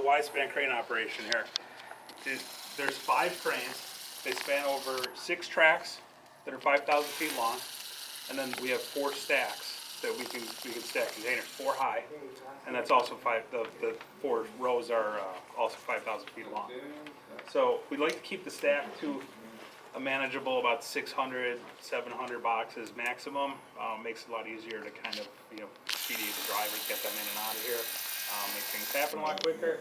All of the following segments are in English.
wide span crane operation here. There's 5 cranes. They span over 6 tracks that are 5,000 feet long, and then we have 4 stacks that we can stack containers, 4 high, and that's also 5. The 4 rows are also 5,000 feet long. So we'd like to keep the stack to a manageable about 600, 700 boxes maximum. Makes it a lot easier to kind of expedite the drivers, get them in and out of here, make things happen a lot quicker.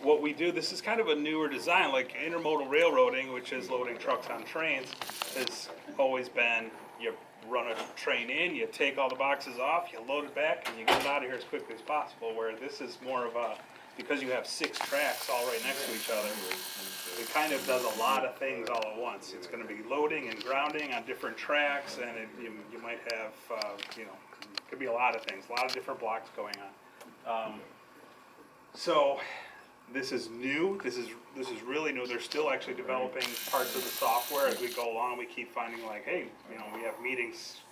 What we do, this is kind of a newer design, like intermodal railroading, which is loading trucks on trains, has always been you run a train in, you take all the boxes off, you load it back, and you get it out of here as quickly as possible, where this is more of a, because you have 6 tracks all right next to each other, it kind of does a lot of things all at once. It's going to be loading and grounding on different tracks, and you might have, could be a lot of things, a lot of different blocks going on. So this is new. This is really new. They're still actually developing parts of the software as we go along. We keep finding like, hey, we have meetings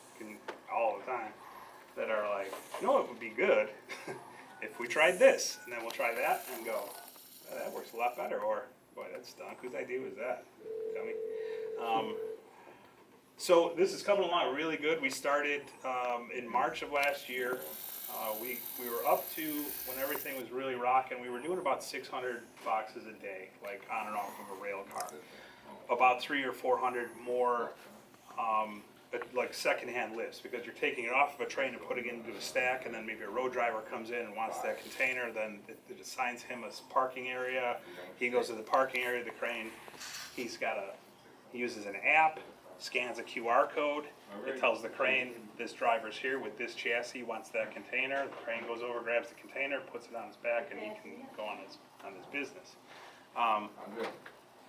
all the time that are like, it would be good if we tried this, and then we'll try that and go, oh, that works a lot better, or boy, that stunk. Whose idea was that? Tell me. So this is coming along really good. We started in March of last year. We were up to, when everything was really rocking, we were doing about 600 boxes a day, like on and off of a rail car. About 300 or 400 more like secondhand lifts, because you're taking it off of a train and putting it into a stack, and then maybe a road driver comes in and wants that container, then it assigns him a parking area. He goes to the parking area of the crane. He uses an app, scans a QR code. It tells the crane, this driver's here with this chassis, wants that container. The crane goes over, grabs the container, puts it on his back, and he can go on his business.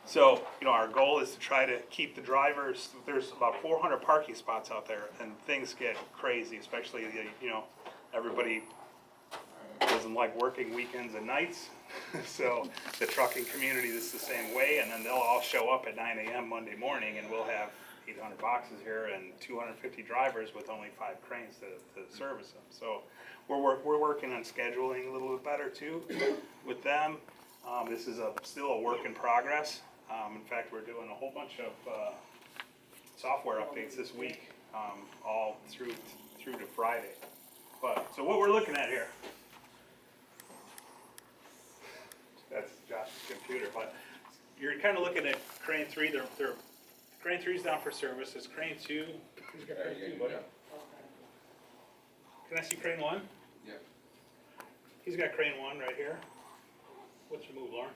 So, our goal is to try to keep the drivers. There's about 400 parking spots out there, and things get crazy, especially, everybody doesn't like working weekends and nights. So the trucking community is the same way, and then they'll all show up at 9 a.m. Monday morning, and we'll have 800 boxes here and 250 drivers with only 5 cranes to service them. So we're working on scheduling a little bit better too with them. This is still a work in progress. In fact, we're doing a whole bunch of software updates this week, all through to Friday. So what we're looking at here, that's Josh's computer, but you're kind of looking at crane 3. Crane 3 is down for service. It's crane 2. Who's got crane 2, buddy? Can I see crane 1? Yeah. He's got crane 1 right here. What's your move, Lauren?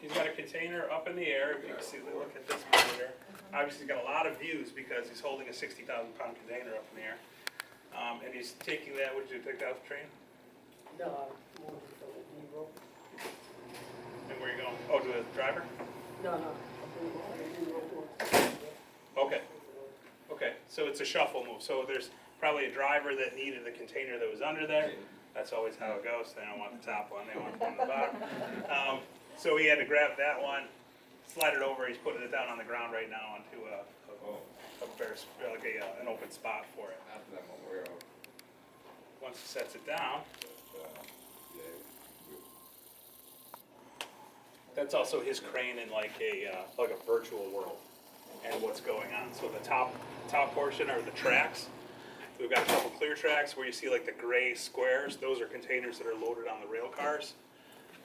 He's got a container up in the air. If you can see, look at this monitor. Obviously, he's got a lot of views because he's holding a 60,000-pound container up in the air. And he's taking that. Would you take that off the train? No, And where are you going? Oh, to the driver? no. Okay. So it's a shuffle move. So there's probably a driver that needed the container that was under there. That's always how it goes. They don't want the top one. They want the one on the bottom. So he had to grab that one, slide it over. He's putting it down on the ground right now onto an open spot for it. Once he sets it down, that's also his crane in like a virtual world and what's going on. So the top portion are the tracks. We've got a couple clear tracks where you see like the gray squares. Those are containers that are loaded on the rail cars.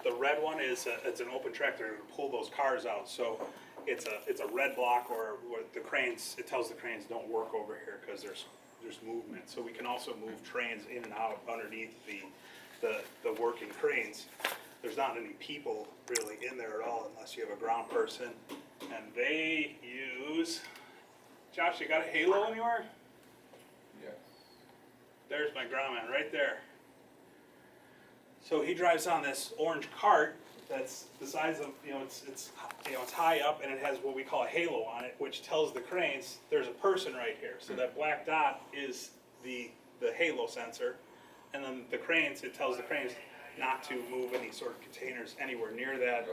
The red one it's an open track. They're going to pull those cars out. So it's a red block where the cranes, it tells the cranes don't work over here because there's movement. So we can also move trains in and out underneath the working cranes. There's not any people really in there at all unless you have a ground person. And they use, Josh, you got a halo anywhere? Yeah. There's my ground man right there. So he drives on this orange cart that's the size of, it's high up, and it has what we call a halo on it, which tells the cranes there's a person right here. So that black dot is the halo sensor, and then the cranes, it tells the cranes not to move any sort of containers anywhere near that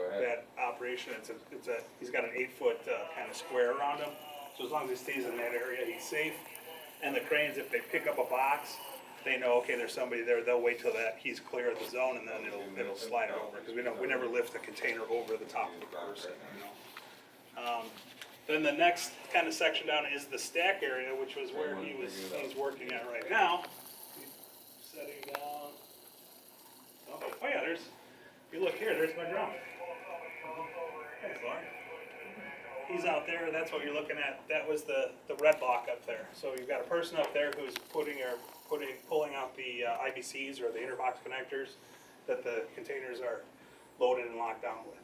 operation. He's got an 8-foot kind of square around him. So as long as he stays in that area, he's safe. And the cranes, if they pick up a box, they know, okay, there's somebody there, they'll wait till that he's clear of the zone, and then it'll slide it over, because we never lift the container over the top of the person, you know. Then the next kind of section down is the stack area, which was where he's working at right now. Setting down. Oh yeah, if you look here, there's my drum. Thanks, Lauren. He's out there, that's what you're looking at. That was the red block up there. So you've got a person up there who's pulling out the IBCs or the interbox connectors that the containers are loaded and locked down with.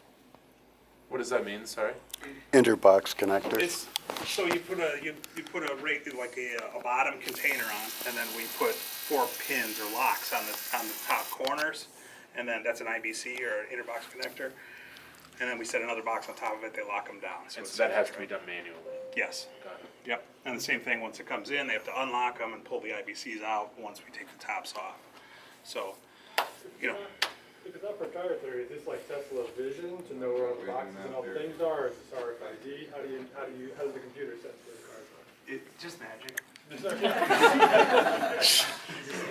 What does that mean? Sorry. Interbox connectors. So you put a rate like a bottom container on, and then we put 4 pins or locks on the top corners, and then that's an IBC or an interbox connector, and then we set another box on top of it. They lock them down. So that has to be done manually. Yes. Got it. Yep. And the same thing once it comes in, they have to unlock them and pull the IBCs out once we take the tops off. So, you know. If it's not proprietary, is this like Tesla's vision to know where all the boxes and all the things are, or is this RFID? How does the computer sense where the cars are? Just magic.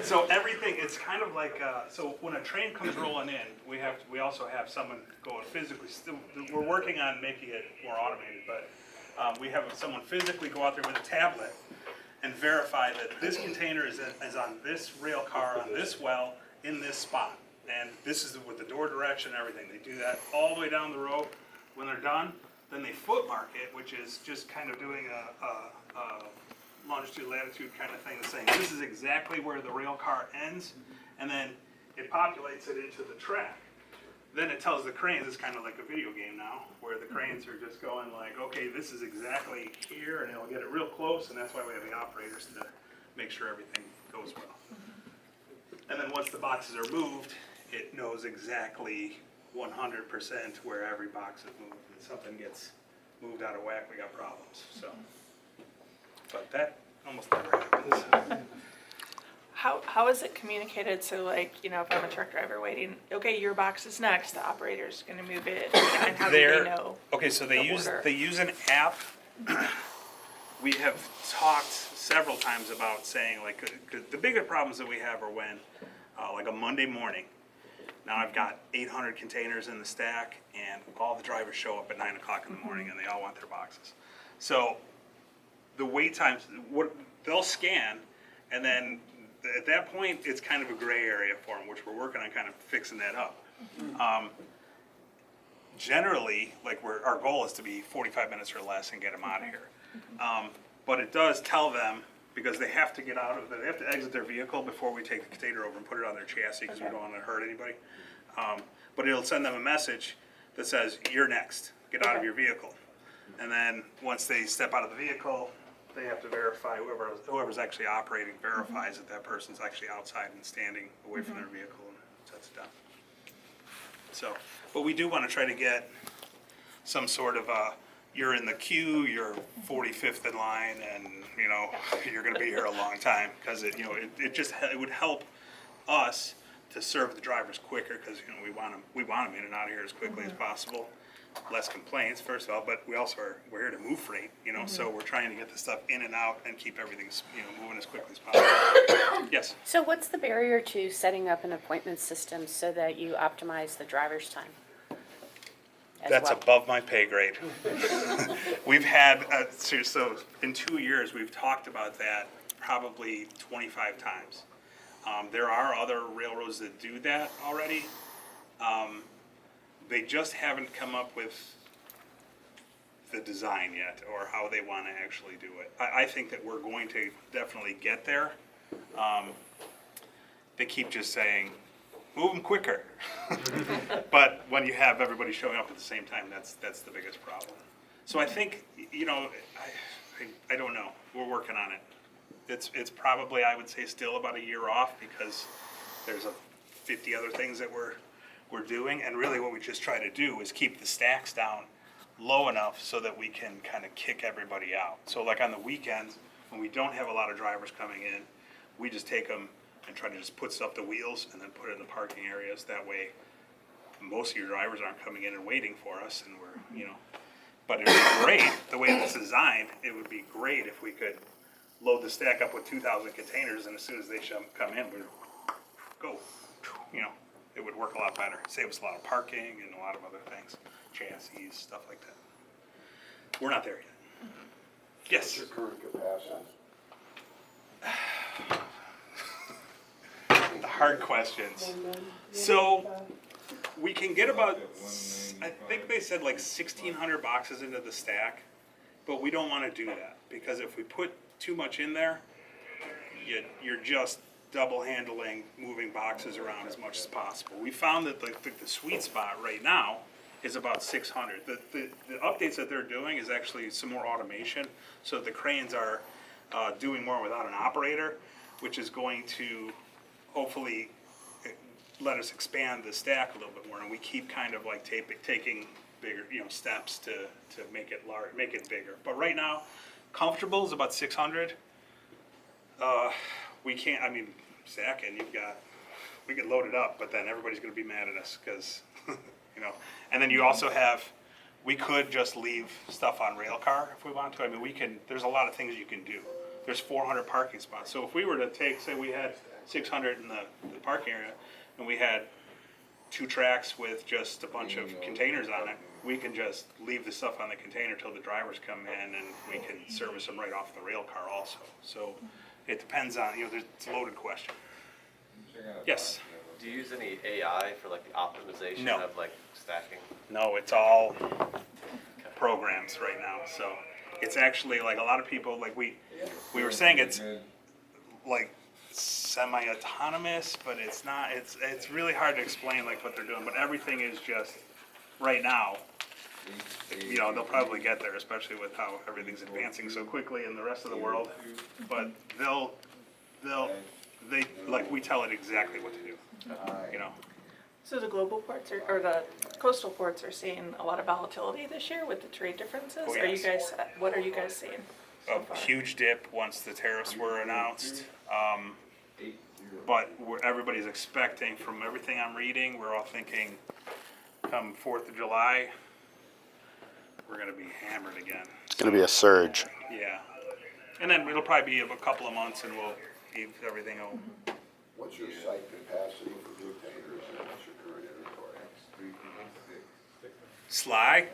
So everything, it's kind of like, so when a train comes rolling in, we also have someone going physically, we're working on making it more automated, but we have someone physically go out there with a tablet and verify that this container is on this rail car, on this well, in this spot. And this is with the door direction and everything. They do that all the way down the road. When they're done, then they foot mark it, which is just kind of doing a longitude, latitude kind of thing, saying this is exactly where the rail car ends, and then it populates it into the track. Then it tells the cranes, it's kind of like a video game now, where the cranes are just going like, okay, this is exactly here, and it'll get it real close, and that's why we have the operators to make sure everything goes well. And then once the boxes are moved, it knows exactly 100% where every box is moved. If something gets moved out of whack, we got problems. So, but that almost never happens. How is it communicated? So like, you know, if I'm a truck driver waiting, okay, your box is next, the operator's gonna move it, and how do they know? Okay, so they the use an app. We have talked several times about saying like, 'cause the bigger problems that we have are when, like a Monday morning, now I've got 800 containers in the stack, and all the drivers show up at 9 o'clock in the morning, and they all want their boxes. So the wait times, they'll scan, and then at that point, it's kind of a gray area for them, which we're working on kind of fixing that up. Generally, like our goal is to be 45 minutes or less and get them out of here. But it does tell them, because they have to they have to exit their vehicle before we take the container over and put it on their chassis, because we don't want to hurt anybody. But it'll send them a message that says, you're next, get out of your vehicle. And then once they step out of the vehicle, they have to verify, whoever's actually operating verifies that that person's actually outside and standing away from their vehicle, and sets it down. So, but we do want to try to get some sort of you're in the queue, you're 45th in line, and you know you're going to be here a long time, because it would help us to serve the drivers quicker, because you know we want them in and out of here as quickly as possible. Less complaints, first of all, but we're here to move freight, you know, so we're trying to get the stuff in and out and keep everything, moving as quickly as possible. Yes. So what's the barrier to setting up an appointment system so that you optimize the driver's time? That's above my pay grade. We've had, so in 2 years, we've talked about that probably 25 times. There are other railroads that do that already. They just haven't come up with the design yet, or how they want to actually do it. I think that we're going to definitely get there. They keep just saying, move them quicker. But when you have everybody showing up at the same time, that's the biggest problem. So I think, I don't know. We're working on it. It's probably, I would say, still about a year off, because there's 50 other things that we're doing, and really what we just try to do is keep the stacks down low enough so that we can kind of kick everybody out. So like on the weekends, when we don't have a lot of drivers coming in, we just take them and try to just put stuff to wheels and then put it in the parking areas. That way, most of your drivers aren't coming in and waiting for us, and we're, but it would be great, the way it's designed, it would be great if we could load the stack up with 2,000 containers, and as soon as they come in, we go. You know, it would work a lot better. Save us a lot of parking and a lot of other things, chassis, stuff like that. We're not there yet. Yes. Current capacity. The hard questions. So we can get about, I think they said like 1,600 boxes into the stack, but we don't want to do that because if we put too much in there, you're just double handling, moving boxes around as much as possible. We found that the sweet spot right now is about 600. The updates that they're doing is actually some more automation, so the cranes are doing more without an operator, which is going to hopefully let us expand the stack a little bit more, and we keep kind of like taking bigger, steps to make it large, make it bigger. But right now, comfortable is about 600. We can't. I mean, Zach, and we could load it up, but then everybody's going to be mad at us because, And then you also have, we could just leave stuff on rail car if we want to. I mean, we can. There's a lot of things you can do. There's 400 parking spots. So if we were to take, say, we had 600 in the parking area, and we had 2 tracks with just a bunch of containers on it, we can just leave the stuff on the container till the drivers come in, and we can service them right off the rail car also. So it depends on, it's a loaded question. Yes? Do you use any AI for like the optimization No. of like stacking? No, it's all programs right now. So it's actually like a lot of people, like we were saying it's like semi-autonomous, but it's not. It's really hard to explain like what they're doing. But everything is just right now. They'll probably get there, especially with how everything's advancing so quickly in the rest of the world. But they like we tell it exactly what to do. So the global ports or the coastal ports are seeing a lot of volatility this year with the trade differences. Oh, Are you yes. guys? What are you guys seeing? A huge dip once the tariffs were announced. But everybody's expecting, from everything I'm reading, we're all thinking come 4th of July, we're going to be hammered again. It's going to be a surge. Yeah. And then it'll probably be a couple of months and we'll keep everything open. What's your site capacity for containers and what's your current inventory? Sly?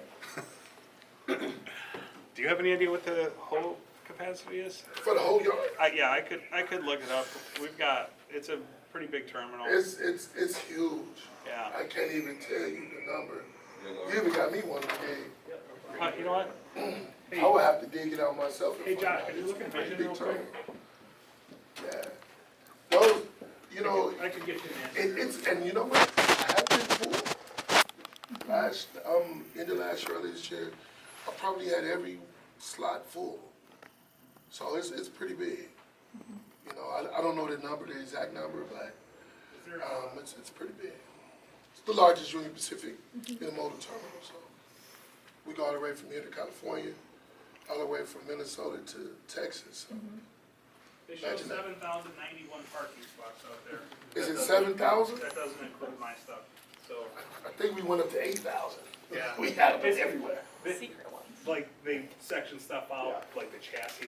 Do you have any idea what the whole capacity is? For the whole yard? Yeah, I could look it up. It's a pretty big terminal. It's huge. Yeah. I can't even tell you the number. You even got me one to dig. You know what? I would have to dig it out myself. Hey, Josh, can you look at vision real quick? Yeah. Those, I could get you an answer. and you know what? I have been full. End of last year, early this year, I probably had every slot full. So it's pretty big. I don't know the exact number, but it's pretty big. It's the largest Union Pacific intermodal terminal. So we go all the way from here to California, all the way from Minnesota to Texas. So. They show 7,091 parking spots out there. Is it 7,000? That doesn't include my stuff. So I think we went up to 8,000. yeah, We had them everywhere. Secret ones. Like they section stuff out, like the chassis